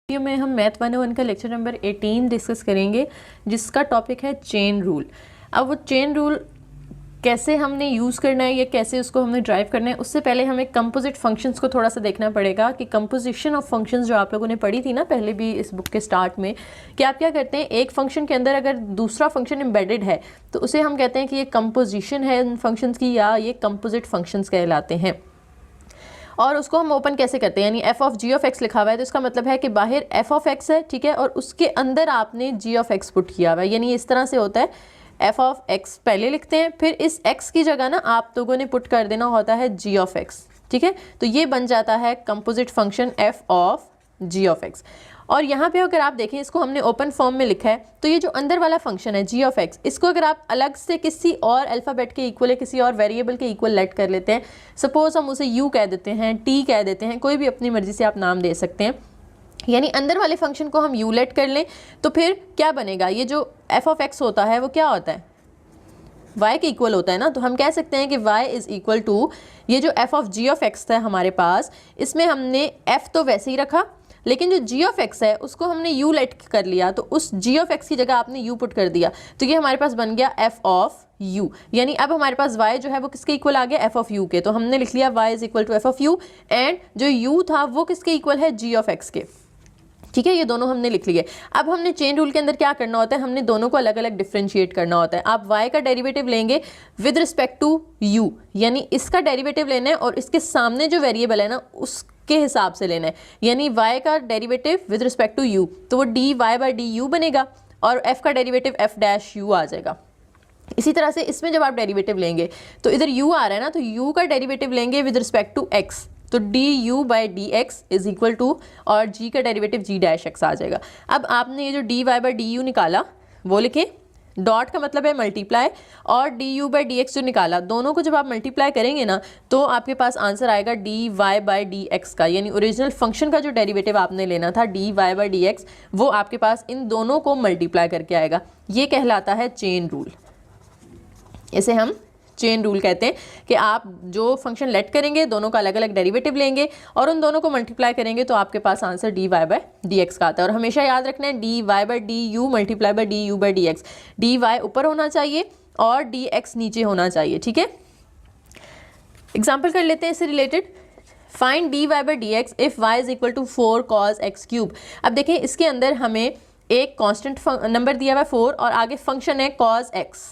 Video में हम math 101 का लेक्चर नंबर 18 डिस्कस करेंगे, जिसका टॉपिक है चेन रूल। अब वो चेन रूल कैसे हमने यूज़ करना है या कैसे उसको हमने ड्राइव करना है, उससे पहले हमें कंपोजिट फंक्शंस को थोड़ा सा देखना पड़ेगा कि कंपोजिशन ऑफ फंक्शंस जो आप लोगों ने पढ़ी थी ना पहले भी इस बुक के स्टार्ट में, कि आप क्या करते हैं, एक फंक्शन के अंदर अगर दूसरा फंक्शन एम्बेडेड है तो उसे हम कहते हैं कि ये कंपोजिशन है इन फंक्शंस की, या ये कंपोजिट फंक्शंस कहलाते हैं। और उसको हम ओपन कैसे करते हैं, यानी F of G of X लिखा हुआ है तो इसका मतलब है कि बाहर एफ ऑफ एक्स है, ठीक है, और उसके अंदर आपने जी ऑफ एक्स पुट किया हुआ है। यानी इस तरह से होता है, एफ ऑफ एक्स पहले लिखते हैं, फिर इस एक्स की जगह ना आप लोगों ने पुट कर देना होता है जी ऑफ एक्स, ठीक है। तो ये बन जाता है composite function F of G of X. और यहाँ पे अगर आप देखें, इसको हमने ओपन फॉर्म में लिखा है, तो ये जो अंदर वाला फंक्शन है जी ऑफ एक्स, इसको अगर आप अलग से किसी और अल्फ़ाबेट के इक्वल या किसी और वेरिएबल के इक्वल लेट कर लेते हैं, सपोज हम उसे यू कह देते हैं, टी कह देते हैं, कोई भी अपनी मर्जी से आप नाम दे सकते हैं, यानी अंदर वाले फंक्शन को हम यू लेट कर लें, तो फिर क्या बनेगा, ये जो एफ ऑफ एक्स होता है वो क्या होता है, y के इक्वल होता है ना। तो हम कह सकते हैं कि y इज़ इक्वल टू ये जो f of G of X था हमारे पास, इसमें हमने f तो वैसे ही रखा, लेकिन जो g ऑफ x है उसको हमने u लेट कर लिया, तो उस g ऑफ x की जगह आपने u पुट कर दिया, तो ये हमारे पास बन गया f ऑफ u। यानी अब हमारे पास y जो है वो किसके इक्वल आ गया, f ऑफ u के। तो हमने लिख लिया y is equal to f of u, and जो u था वो किसके इक्वल है, g ऑफ x के, ठीक है। ये दोनों हमने लिख लिए। अब हमने चेन रूल के अंदर क्या करना होता है, हमने दोनों को अलग अलग डिफ्रेंशिएट करना होता है। आप y का डेरिवेटिव लेंगे विद रिस्पेक्ट टू u, यानी इसका डेरिवेटिव लेना है और इसके सामने जो वेरिएबल है ना उसके हिसाब से लेना है, यानी y का derivative with respect to u, तो वो dy बाई डी यू बनेगा, और f का डेरिवेटिव f डैश u आ जाएगा। इसी तरह से इसमें जब आप डेरिवेटिव लेंगे तो इधर u आ रहा है ना, तो u का डेरिवेटिव लेंगे विद रिस्पेक्ट टू x, तो D U by D X is equal to, और g का डेरिवेटिव g डैश x आ जाएगा। अब आपने ये जो D Y by D U निकाला वो लिखें, डॉट का मतलब है मल्टीप्लाई, और D U by D X जो निकाला, दोनों को जब आप मल्टीप्लाई करेंगे ना तो आपके पास आंसर आएगा D Y by D X का, यानी ओरिजिनल फंक्शन का जो डेरिवेटिव आपने लेना था D Y by D X, वो आपके पास इन दोनों को मल्टीप्लाई करके आएगा। ये कहलाता है चेन रूल। इसे हम चेन रूल कहते हैं कि आप जो फंक्शन लेट करेंगे दोनों का अलग अलग डेरिवेटिव लेंगे और उन दोनों को मल्टीप्लाई करेंगे तो आपके पास answer D Y by D X का आता है। और हमेशा याद रखना है D Y by D U multiply by D U by D X, D Y ऊपर होना चाहिए और डी एक्स नीचे होना चाहिए, ठीक है। एग्जाम्पल कर लेते हैं इससे related. Find D Y by D X if Y is equal to 4 cos x cube. अब देखें इसके अंदर हमें एक कॉन्स्टेंट नंबर दिया हुआ है 4 और आगे फंक्शन है cos x,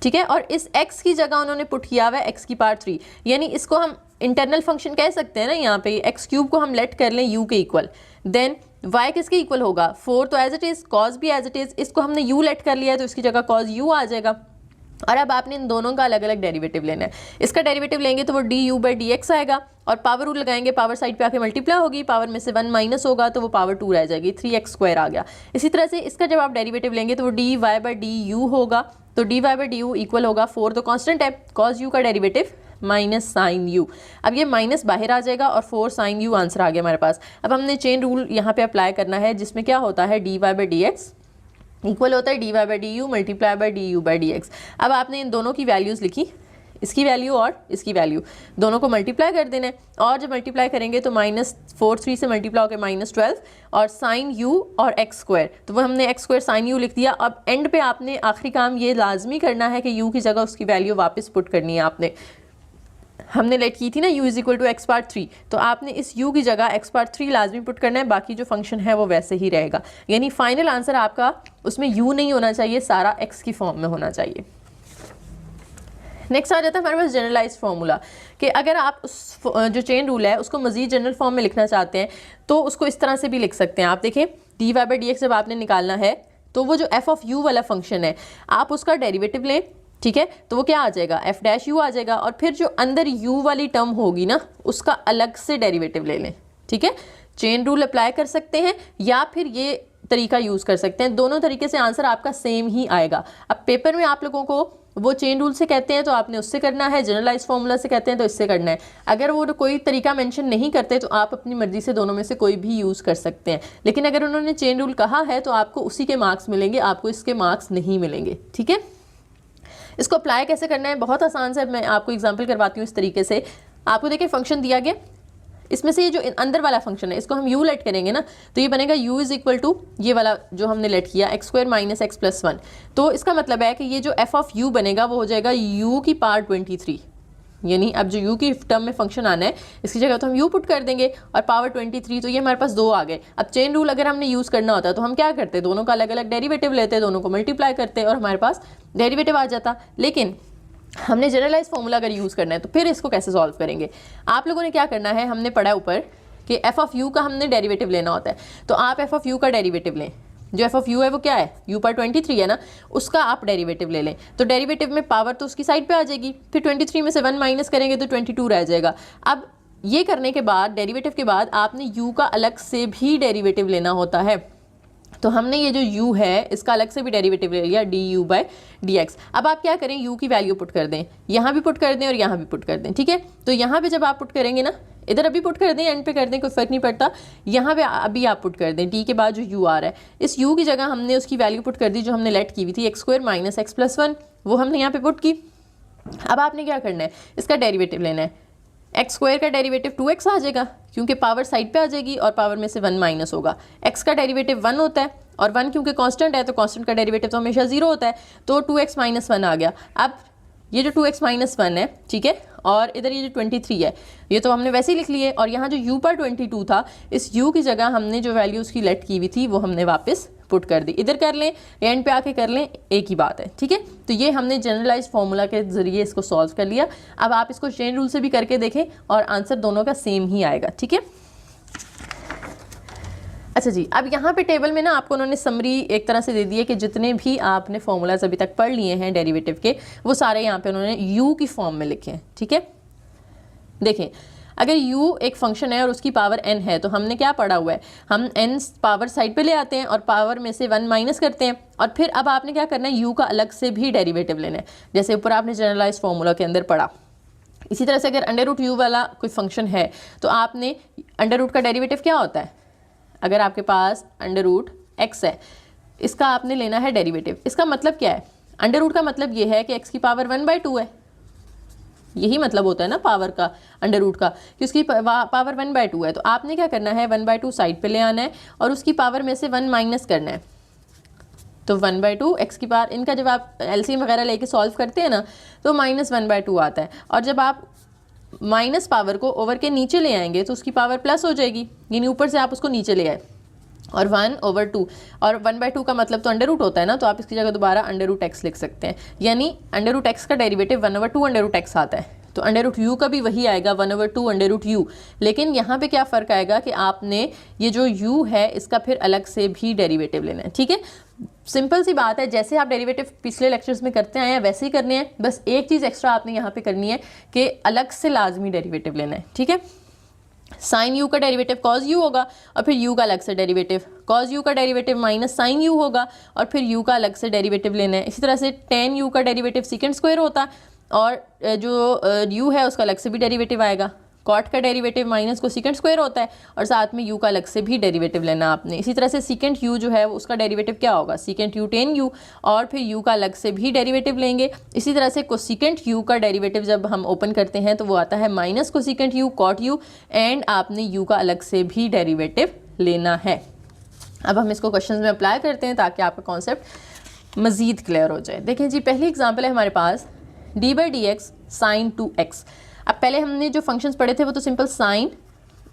ठीक है, और इस x की जगह उन्होंने पुट किया हुआ है x की पावर 3, यानी इसको हम इंटरनल फंक्शन कह सकते हैं ना। यहाँ पे x क्यूब को हम लेट कर लें u के इक्वल, देन y किसके इक्वल होगा, 4 तो एज इट इज़, cos भी एज इट इज़, इसको हमने u लेट कर लिया है तो इसकी जगह cos u आ जाएगा। और अब आपने इन दोनों का अलग अलग डेरिवेटिव लेना है। इसका डेरिवेटिव लेंगे तो वो D U by D x आएगा, और पावर रूल लगाएंगे, पावर साइड पे आके मल्टीप्लाई होगी, पावर में से 1 माइनस होगा तो वो पावर 2 रह जाएगी, 3x स्क्वायर आ गया। इसी तरह से इसका जब आप डेरिवेटिव लेंगे तो वो D Y by D U होगा, तो D Y by D U equal होगा 4 तो कांस्टेंट है, कॉस यू का डेरिवेटिव माइनस साइन यू। अब ये माइनस बाहर आ जाएगा और 4 साइन यू आंसर आ गया हमारे पास। अब हमने चेन रूल यहाँ पे अप्लाई करना है, जिसमें क्या होता है D Y by D X equal होता है D Y by D U multiply by D U by D X. अब आपने इन दोनों की वैल्यूज़ लिखी, इसकी वैल्यू और इसकी वैल्यू, दोनों को मल्टीप्लाई कर देना है, और जब मल्टीप्लाई करेंगे तो -4 3 से मल्टीप्लाई होकर -12 और साइन यू और एक्स स्क्वायर, तो वो हमने एक्स स्क्वायर साइन यू लिख दिया। अब एंड पे आपने आखिरी काम ये लाजमी करना है कि यू की जगह उसकी वैल्यू वापस पुट करनी है। आपने हमने लेट की थी ना u is equal to X power 3, तो आपने इस u की जगह एक्स पावर 3 लाजमी पुट करना है, बाकी जो फंक्शन है वो वैसे ही रहेगा। यानी फाइनल आंसर आपका उसमें u नहीं होना चाहिए, सारा x की फॉर्म में होना चाहिए। नेक्स्ट आ जाता है हमारे पास जनरलाइज फार्मूला, कि अगर आप उस जो चेन रूल है उसको मजीद जनरल फॉर्म में लिखना चाहते हैं तो उसको इस तरह से भी लिख सकते हैं। आप देखें D Y by D X जब आपने निकालना है तो वो जो एफ ऑफ यू वाला फंक्शन है आप उसका डेरिवेटिव लें, ठीक है, तो वो क्या आ जाएगा, एफ डैश यू आ जाएगा, और फिर जो अंदर u वाली टर्म होगी ना उसका अलग से डेरिवेटिव ले लें, ठीक है। चेन रूल अप्लाई कर सकते हैं या फिर ये तरीका यूज़ कर सकते हैं, दोनों तरीके से आंसर आपका सेम ही आएगा। अब पेपर में आप लोगों को वो चेन रूल से कहते हैं तो आपने उससे करना है, जनरलाइज फार्मूला से कहते हैं तो इससे करना है। अगर वो कोई तरीका मेंशन नहीं करते तो आप अपनी मर्जी से दोनों में से कोई भी यूज़ कर सकते हैं, लेकिन अगर उन्होंने चेन रूल कहा है तो आपको उसी के मार्क्स मिलेंगे, आपको इसके मार्क्स नहीं मिलेंगे, ठीक है। इसको अप्लाई कैसे करना है, बहुत आसान से मैं आपको एग्जांपल करवाती हूँ। इस तरीके से आपको देखिए फंक्शन दिया गया इसमें से ये जो अंदर वाला फंक्शन है इसको हम u लेट करेंगे ना, तो ये बनेगा u इज इक्वल टू ये वाला जो हमने लेट किया x square minus x plus 1। तो इसका मतलब है कि ये जो f ऑफ u बनेगा वो हो जाएगा u की पावर 23, यानी अब जो u की टर्म में फंक्शन आना है इसकी जगह तो हम u पुट कर देंगे और पावर 23, तो ये हमारे पास 2 आ गए। अब चेन रूल अगर हमने यूज़ करना होता तो हम क्या करते, दोनों का अलग अलग डेरिवेटिव लेते, दोनों को मल्टीप्लाई करते और हमारे पास डेरिवेटिव आ जाता। लेकिन हमने जनरलाइज फॉर्मूला अगर यूज़ करना है तो फिर इसको कैसे सॉल्व करेंगे। आप लोगों ने क्या करना है, हमने पढ़ा ऊपर कि एफ ऑफ यू का हमने डेरिवेटिव लेना होता है, तो आप एफ ऑफ यू का डेरिवेटिव लें। जो एफ ऑफ यू है वो क्या है, यू पर 23 है ना, उसका आप डेरिवेटिव ले लें। तो डेरिवेटिव में पावर तो उसकी साइड पे आ जाएगी, फिर 23 में से 1 माइनस करेंगे तो 22 रह जाएगा। अब ये करने के बाद डेरिवेटिव के बाद आपने यू का अलग से भी डेरिवेटिव लेना होता है। तो हमने ये जो u है इसका अलग से भी डेरिवेटिव ले लिया du बाई dx। अब आप क्या करें, u की वैल्यू पुट कर दें, यहाँ भी पुट कर दें और यहाँ भी पुट कर दें, ठीक है। तो यहाँ पे जब आप पुट करेंगे ना, इधर अभी पुट कर दें, एंड पे कर दें, कोई फर्क नहीं पड़ता। यहाँ पे अभी आप पुट कर दें d के बाद जो u आ रहा है, इस u की जगह हमने उसकी वैल्यू पुट कर दी जो हमने लेट की हुई थी x square minus x plus 1, वो हमने यहाँ पे पुट की। अब आपने क्या करना है, इसका डेरिवेटिव लेना है। एक्स स्क्वायर का डेरिवेटिव 2x आ जाएगा क्योंकि पावर साइड पे आ जाएगी और पावर में से 1 माइनस होगा। x का डेरिवेटिव 1 होता है और 1 क्योंकि कांस्टेंट है तो कांस्टेंट का डेरिवेटिव तो हमेशा 0 होता है, तो 2x माइनस 1 आ गया। अब ये जो 2x माइनस 1 है, ठीक है, और इधर ये जो 23 है ये तो हमने वैसे ही लिख लिए, और यहाँ जो u पर 22 था इस u की जगह हमने जो वैल्यू उसकी लेट की हुई थी वो हमने वापस पुट कर दी। इधर कर लें, एंड पे आके कर लें, एक ही बात है, ठीक है। तो ये हमने जनरलाइज फार्मूला के ज़रिए इसको सॉल्व कर लिया। अब आप इसको चेन रूल से भी करके देखें और आंसर दोनों का सेम ही आएगा, ठीक है। अच्छा जी, अब यहाँ पे टेबल में ना आपको उन्होंने समरी एक तरह से दे दी है कि जितने भी आपने फार्मूलाज अभी तक पढ़ लिए हैं डेरिवेटिव के, वो सारे यहाँ पे उन्होंने u की फॉर्म में लिखे हैं, ठीक है। देखें, अगर u एक फंक्शन है और उसकी पावर n है तो हमने क्या पढ़ा हुआ है, हम n पावर साइड पे ले आते हैं और पावर में से 1 माइनस करते हैं, और फिर अब आपने क्या करना है, u का अलग से भी डेरिवेटिव लेना है, जैसे ऊपर आपने जनरलाइज फार्मूला के अंदर पढ़ा। इसी तरह से अगर अंडर रूट u वाला कोई फंक्शन है तो आपने अंडर रूट का डेरिवेटिव क्या होता है, अगर आपके पास अंडर रूट x है इसका आपने लेना है डेरिवेटिव। इसका मतलब क्या है, अंडर रूट का मतलब ये है कि x की पावर 1/2 है, यही मतलब होता है ना पावर का, अंडर रूट का, कि उसकी पावर 1/2 है। तो आपने क्या करना है, 1/2 साइड पे ले आना है और उसकी पावर में से 1 माइनस करना है। तो 1/2 x की पावर, इनका जब आप एलसीएम वगैरह लेके सॉल्व करते हैं ना तो -1/2 आता है, और जब आप माइनस पावर को ओवर के नीचे ले आएंगे तो उसकी पावर प्लस हो जाएगी, यानी ऊपर से आप उसको नीचे ले आए, और 1/2, और 1/2 का मतलब तो अंडर रूट होता है ना, तो आप इसकी जगह दोबारा अंडर रूट एक्स लिख सकते हैं, यानी अंडर रूट एक्स का डेरिवेटिव 1/2 अंडर रूट एक्स आता है। तो अंडर रूट यू का भी वही आएगा 1/2 अंडर रूट यू, लेकिन यहाँ पे क्या फ़र्क आएगा कि आपने ये जो u है इसका फिर अलग से भी डेरिवेटिव लेना है, ठीक है। सिंपल सी बात है, जैसे आप डेरिवेटिव पिछले लेक्चर्स में करते आए हैं वैसे ही करने हैं, बस एक चीज़ एक्स्ट्रा आपने यहाँ पे करनी है कि अलग से लाजमी डेरिवेटिव लेना है, ठीक है। साइन यू का डेरिवेटिव कॉज यू होगा और फिर यू का अलग से डेरिवेटिव, कॉज यू का डेरिवेटिव माइनस साइन यू होगा और फिर यू का अलग से डेरिवेटिव लेना है। इसी तरह से टेन यू का डेरिवेटिव सेकंड स्क्वायर होता, और जो यू है उसका अलग से भी डेरिवेटिव आएगा। कॉट का डेरिवेटिव माइनस को सेकंड स्क्वायर होता है और साथ में यू का अलग से भी डेरिवेटिव लेना आपने। इसी तरह से सेकंड यू जो है उसका डेरिवेटिव क्या होगा, सेकंड यू टेन यू, और फिर यू का अलग से भी डेरिवेटिव लेंगे। इसी तरह से कोसेकेंट यू का डेरिवेटिव जब हम ओपन करते हैं तो वो आता है minus cosecant you cot you, and आपने यू का अलग से भी डेरिवेटिव लेना है। अब हम इसको क्वेश्चन में अप्लाई करते हैं ताकि आपका कॉन्सेप्ट मज़ीद क्लियर हो जाए। देखें जी, पहली एग्जाम्पल है हमारे पास d/dx sin 2x। अब पहले हमने जो फंक्शंस पढ़े थे वो तो सिंपल साइन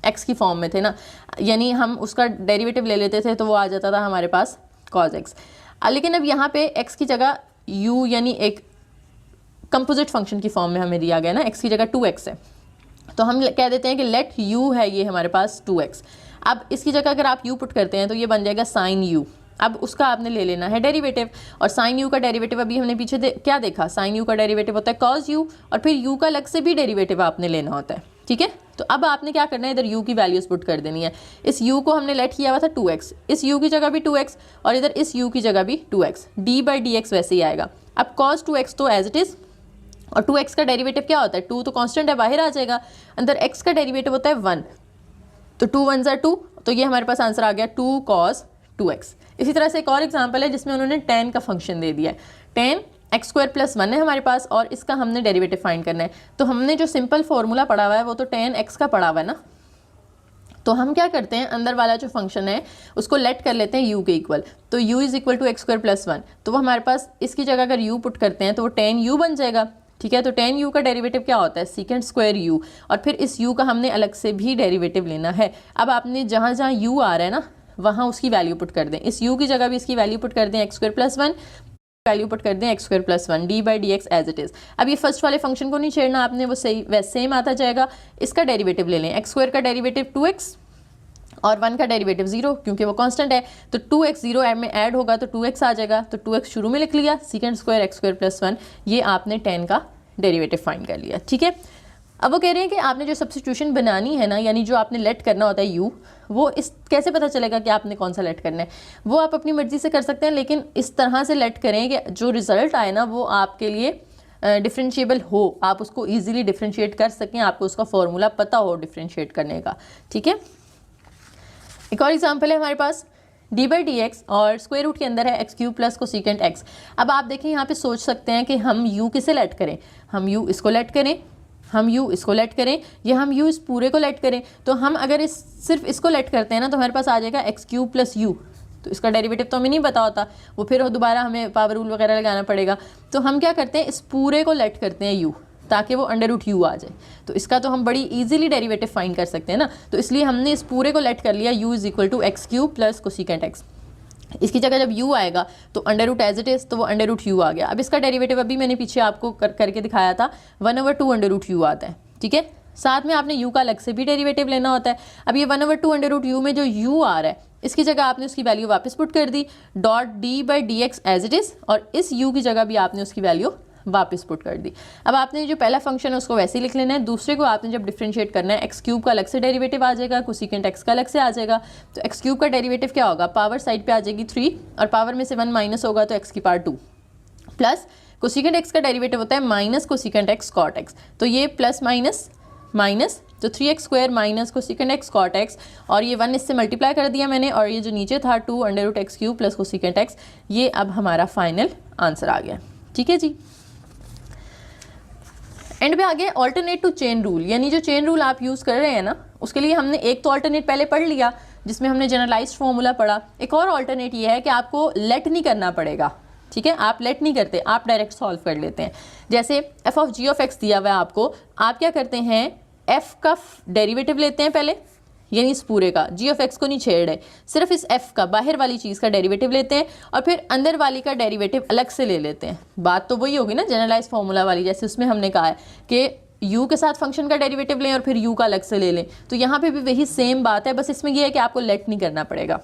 x की फॉर्म में थे ना, यानी हम उसका डेरिवेटिव ले लेते थे तो वो आ जाता था हमारे पास cos x। लेकिन अब यहाँ पे x की जगह u यानी एक कंपोजिट फंक्शन की फॉर्म में हमें दिया गया ना, x की जगह 2x है, तो हम कह देते हैं कि लेट u है ये हमारे पास 2x। अब इसकी जगह अगर आप u पुट करते हैं तो ये बन जाएगा साइन u। अब उसका आपने ले लेना है डेरिवेटिव, और साइन यू का डेरिवेटिव अभी हमने पीछे क्या देखा, साइन यू का डेरिवेटिव होता है कॉस यू, और फिर यू का अलग से भी डेरिवेटिव आपने लेना होता है, ठीक है। तो अब आपने क्या करना है, इधर यू की वैल्यूज पुट कर देनी है। इस यू को हमने लेट किया हुआ था 2x, इस यू की जगह भी 2x और इधर इस यू की जगह भी 2x, d/dx वैसे ही आएगा। अब cos 2x तो एज इट इज़, और 2x का डेरिवेटिव क्या होता है, 2 तो कॉन्स्टेंट है बाहर आ जाएगा, अंदर x का डेरिवेटिव होता है 1, तो 2 1 ज़ा 2, तो ये हमारे पास आंसर आ गया 2 cos 2x। इसी तरह से एक और एग्जांपल है जिसमें उन्होंने tan का फंक्शन दे दिया है। tan x स्क्वायर प्लस 1 है हमारे पास और इसका हमने डेरिवेटिव फाइंड करना है। तो हमने जो सिंपल फार्मूला पढ़ा हुआ है वो तो tan x का पढ़ा हुआ है ना, तो हम क्या करते हैं, अंदर वाला जो फंक्शन है उसको लेट कर लेते हैं u के इक्वल। तो u is equal to X square plus 1, तो वो हमारे पास इसकी जगह अगर u पुट करते हैं तो वो tan u बन जाएगा। ठीक है, तो tan u का डेरिवेटिव क्या होता है, सेकेंड स्क्वायर u, और फिर इस u का हमने अलग से भी डेरिवेटिव लेना है। अब आपने जहाँ जहाँ u आ रहा है ना वहाँ उसकी वैल्यू पुट कर दें, इस u की जगह भी इसकी वैल्यू पुट कर दें X square plus 1, value put कर दें X square plus 1, D by D X as it is. अब ये फर्स्ट वाले फंक्शन को नहीं छेड़ना आपने, वो सही वैसे सेम आता जाएगा। इसका डेरिवेटिव ले लें, एक्स स्क्वायर का डेरिवेटिव 2x और 1 का डेरिवेटिव 0, क्योंकि वो कांस्टेंट है तो 2x 0 में ऐड होगा तो 2x आ जाएगा, तो 2x शुरू में लिख लिया, second square x square plus 1, ये आपने tan का डेरिवेटिव फाइंड कर लिया। ठीक है, अब वो कह रहे हैं कि आपने जो सब्स्टिट्यूशन बनानी है ना, यानी जो आपने लेट करना होता है u, वो इस कैसे पता चलेगा कि आपने कौन सा लेट करना है, वो आप अपनी मर्जी से कर सकते हैं, लेकिन इस तरह से लेट करें कि जो रिज़ल्ट आए ना वो आपके लिए डिफरेंशिएबल हो, आप उसको ईजिली डिफरेंशिएट कर सकें, आपको उसका फॉर्मूला पता हो डिफरेंशिएट करने का। ठीक है, एक और एग्जाम्पल है हमारे पास डी बाई डी एक्स और स्क्वायर रूट के अंदर है x cube plus cosecant x. अब आप देखें यहाँ पे सोच सकते हैं कि हम u किसे लेट करें, हम u इसको लेट करें, हम u इसको लेट करें, या हम u इस पूरे को लेट करें। तो हम अगर सिर्फ इसको लेट करते हैं ना तो हमारे पास आ जाएगा एक्स क्यूब प्लस u, तो इसका डेरिवेटिव तो हमें नहीं पता होता, वो फिर दोबारा हमें पावर रूल वगैरह लगाना पड़ेगा। तो हम क्या करते हैं, इस पूरे को लेट करते हैं u, ताकि वो अंडर रूट u आ जाए, तो इसका तो हम बड़ी इजीली डेरिवेटिव फाइंड कर सकते हैं ना। तो इसलिए हमने इस पूरे को लेट कर लिया, u is equal to X cube plus cosecant X. इसकी जगह जब u आएगा तो under root as it is, तो वो अंडर रूट u आ गया। अब इसका डेरिवेटिव अभी मैंने पीछे आपको करके दिखाया था, 1/2 अंडर रूट u आता है। ठीक है, साथ में आपने u का अलग से भी डेरिवेटिव लेना होता है। अब ये 1/2 अंडर रूट u में जो u आ रहा है इसकी जगह आपने उसकी वैल्यू वापस पुट कर दी, dot D by D X as it is, और इस u की जगह भी आपने उसकी वैल्यू वापस पुट कर दी। अब आपने जो पहला फंक्शन है उसको वैसे ही लिख लेना है, दूसरे को आपने जब डिफरेंशिएट करना है, एक्स क्यूब का अलग से डेरिवेटिव आ जाएगा, कोसेकेंट एक्स का अलग से आ जाएगा। तो एक्स क्यूब का डेरिवेटिव क्या होगा, पावर साइड पे आ जाएगी 3 और पावर में से 1 माइनस होगा तो एक्स की पावर 2, प्लस कोसेकेंट एक्स का डेरिवेटिव होता है minus cosecant X cot X, तो ये प्लस माइनस माइनस, तो 3x square minus cosecant X cot X, और ये 1 इससे मल्टीप्लाई कर दिया मैंने, और ये जो नीचे था 2 under root X cube plus cosecant X, ये अब हमारा फाइनल आंसर आ गया। ठीक है जी, एंड पे आ गया ऑल्टरनेट टू चेन रूल, यानी जो चेन रूल आप यूज़ कर रहे हैं ना उसके लिए हमने एक तो ऑल्टरनेट पहले पढ़ लिया जिसमें हमने जनरलाइज्ड फॉर्मूला पढ़ा। एक और ऑल्टरनेट ये है कि आपको लेट नहीं करना पड़ेगा। ठीक है, आप लेट नहीं करते, आप डायरेक्ट सॉल्व कर लेते हैं। जैसे F of G of X दिया हुआ है आपको, आप क्या करते हैं, एफ का डेरिवेटिव लेते हैं पहले, यानी इस पूरे का, जी ऑफ एक्स को नहीं छेड़ रहे, सिर्फ इस एफ का बाहर वाली चीज़ का डेरिवेटिव लेते हैं, और फिर अंदर वाली का डेरिवेटिव अलग से ले लेते हैं। बात तो वही होगी ना जनरलाइज फार्मूला वाली, जैसे उसमें हमने कहा है कि u के साथ फंक्शन का डेरिवेटिव लें और फिर u का अलग से ले लें, तो यहाँ पे भी वही सेम बात है, बस इसमें यह है कि आपको लेट नहीं करना पड़ेगा।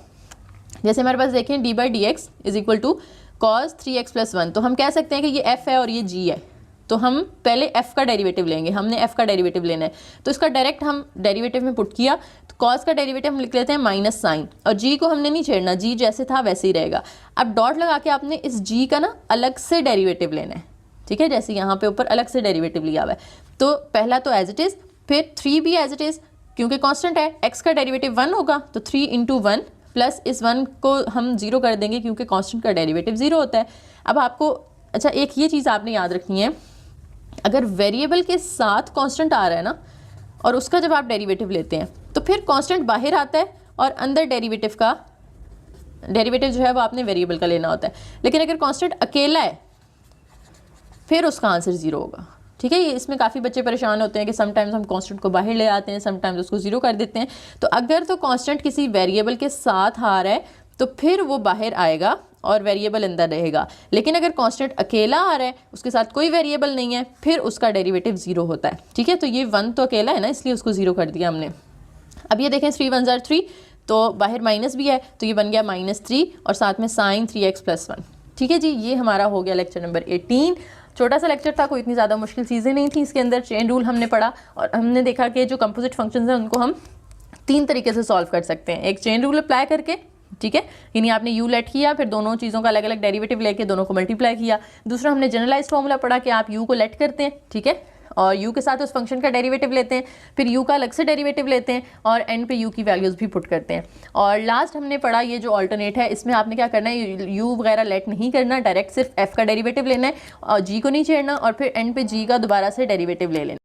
जैसे हमारे पास देखें D by D X is equal to cos 3x plus 1, तो हम कह सकते हैं कि ये f है और ये g है, तो हम पहले f का डेरिवेटिव लेंगे, हमने f का डेरिवेटिव लेना है, तो इसका डायरेक्ट हम डेरिवेटिव में पुट किया, तो कॉस का डेरिवेटिव हम लिख लेते हैं माइनस साइन, और g को हमने नहीं छेड़ना, g जैसे था वैसे ही रहेगा। अब डॉट लगा के आपने इस g का ना अलग से डेरिवेटिव लेना है। ठीक है, जैसे यहाँ पे ऊपर अलग से डेरिवेटिव लिया हुआ है, तो पहला तो एज इट इज़, फिर 3 भी एज इट इज़, क्योंकि कांस्टेंट है, x का डेरिवेटिव 1 होगा तो 3 इंटू 1 प्लस इस 1 को हम 0 कर देंगे क्योंकि कांस्टेंट का डेरिवेटिव 0 होता है। अब आपको अच्छा एक ये चीज़ आपने याद रखनी है, अगर वेरिएबल के साथ कांस्टेंट आ रहा है ना और उसका जब आप डेरिवेटिव लेते हैं तो फिर कांस्टेंट बाहर आता है और अंदर डेरिवेटिव जो है वो आपने वेरिएबल का लेना होता है। लेकिन अगर कांस्टेंट अकेला है फिर उसका आंसर 0 होगा। ठीक है, ये इसमें काफ़ी बच्चे परेशान होते हैं कि समटाइम्स हम कांस्टेंट को बाहर ले आते हैं, समटाइम्स उसको 0 कर देते हैं। तो अगर तो कांस्टेंट किसी वेरिएबल के साथ आ रहा है तो फिर वो बाहर आएगा और वेरिएबल अंदर रहेगा, लेकिन अगर कांस्टेंट अकेला आ रहा है, उसके साथ कोई वेरिएबल नहीं है, फिर उसका डेरिवेटिव 0 होता है। ठीक है, तो ये 1 तो अकेला है ना, इसलिए उसको 0 कर दिया हमने। अब ये देखें 3 1 3, तो बाहर माइनस भी है तो ये बन गया -3 और साथ में साइन 3x प्लस 1। ठीक है जी, ये हमारा हो गया लेक्चर नंबर 18। छोटा सा लेक्चर था, कोई इतनी ज़्यादा मुश्किल चीज़ें नहीं थी इसके अंदर। चेन रूल हमने पढ़ा और हमने देखा कि जो कंपोजिट फंक्शंस हैं उनको हम 3 तरीके से सॉल्व कर सकते हैं। एक चेन रूल अप्लाई करके, ठीक है, यानी आपने u लेट किया, फिर दोनों चीज़ों का अलग अलग डेरिवेटिव लेके दोनों को मल्टीप्लाई किया। दूसरा हमने जनरलाइज्ड फार्मूला पढ़ा कि आप u को लेट करते हैं, ठीक है, और u के साथ उस फंक्शन का डेरिवेटिव लेते हैं, फिर u का अलग से डेरिवेटिव लेते हैं और एंड पे u की वैल्यूज़ भी पुट करते हैं। और लास्ट हमने पढ़ा ये जो ऑल्टरनेट है, इसमें आपने क्या करना है, u वगैरह लेट नहीं करना, डायरेक्ट सिर्फ f का डेरिवेटिव लेना है और g को नहीं छेड़ना, और फिर एंड पे g का दोबारा से डेरिवेटिव ले लेना।